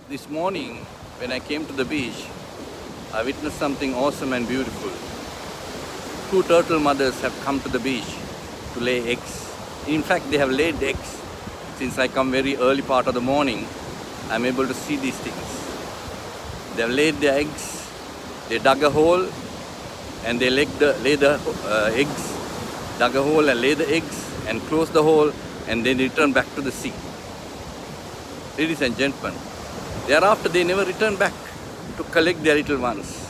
This morning, when I came to the beach, I witnessed something awesome and beautiful. Two turtle mothers have come to the beach to lay eggs. In fact, they have laid eggs. Since I come very early part of the morning, I'm able to see these things. They have laid their eggs, they dug a hole, and they lay the eggs, dug a hole and lay the eggs, and close the hole, and then return back to the sea. Ladies and gentlemen, thereafter they never return back to collect their little ones.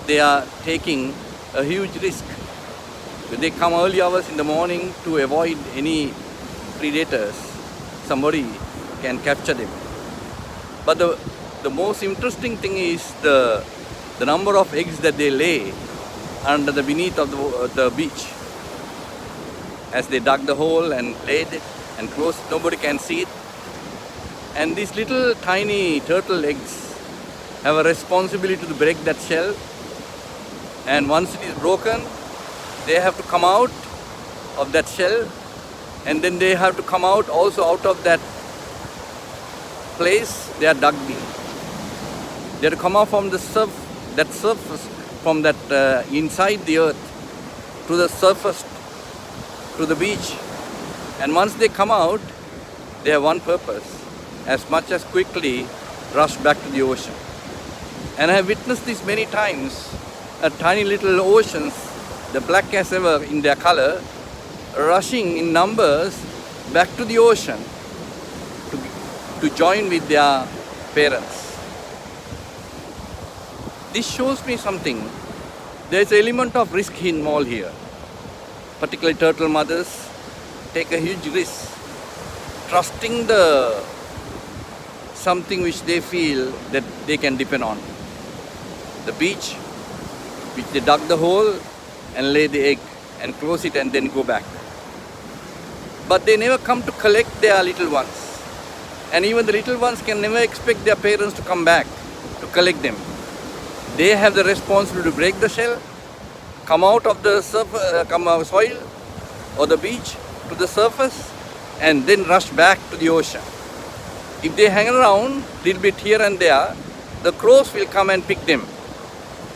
They are taking a huge risk. They come early hours in the morning to avoid any predators. Somebody can capture them. But the most interesting thing is the number of eggs that they lay under the beneath of the beach. As they dug the hole and laid it and closed, nobody can see it. And these little tiny turtle eggs have a responsibility to break that shell. And once it is broken, they have to come out of that shell, and then they have to come out also out of that place they are dug in. They have to come out from the surface, from that inside the earth to the surface, to the beach. And once they come out, they have one purpose: as much as quickly rush back to the ocean. And I have witnessed this many times. Tiny little oceans, the black as ever in their color, rushing in numbers back to the ocean to join with their parents. This shows me something. There is an element of risk involved here. Particularly turtle mothers take a huge risk, trusting something which they feel that they can depend on. The beach, which they dug the hole and lay the egg and close it and then go back. But they never come to collect their little ones. And even the little ones can never expect their parents to come back to collect them. They have the responsibility to break the shell, come out of the soil or the beach to the surface, and then rush back to the ocean. If they hang around a little bit here and there, the crows will come and pick them.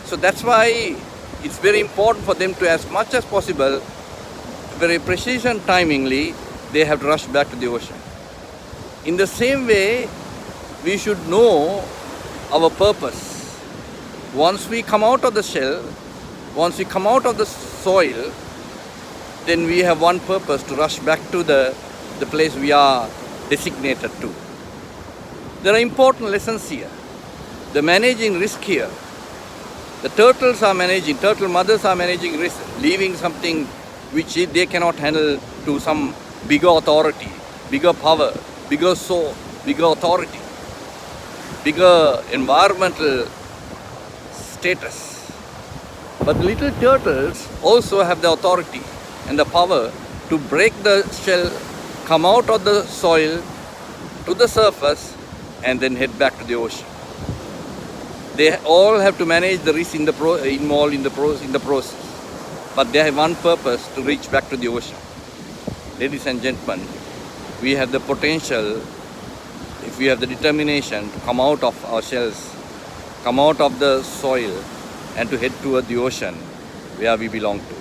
So that's why it's very important for them to, as much as possible, very precision timingly, they have to rush back to the ocean. In the same way, we should know our purpose. Once we come out of the shell, once we come out of the soil, then we have one purpose: to rush back to the place we are designated to. There are important lessons here. The managing risk here. The turtle mothers are managing risk, leaving something which they cannot handle to some bigger authority, bigger power, bigger authority, bigger environmental status. But the little turtles also have the authority and the power to break the shell, come out of the soil to the surface, and then head back to the ocean. They all have to manage the risk involved in the process. But they have one purpose: to reach back to the ocean. Ladies and gentlemen, we have the potential, if we have the determination, to come out of our shells, come out of the soil, and to head toward the ocean where we belong to.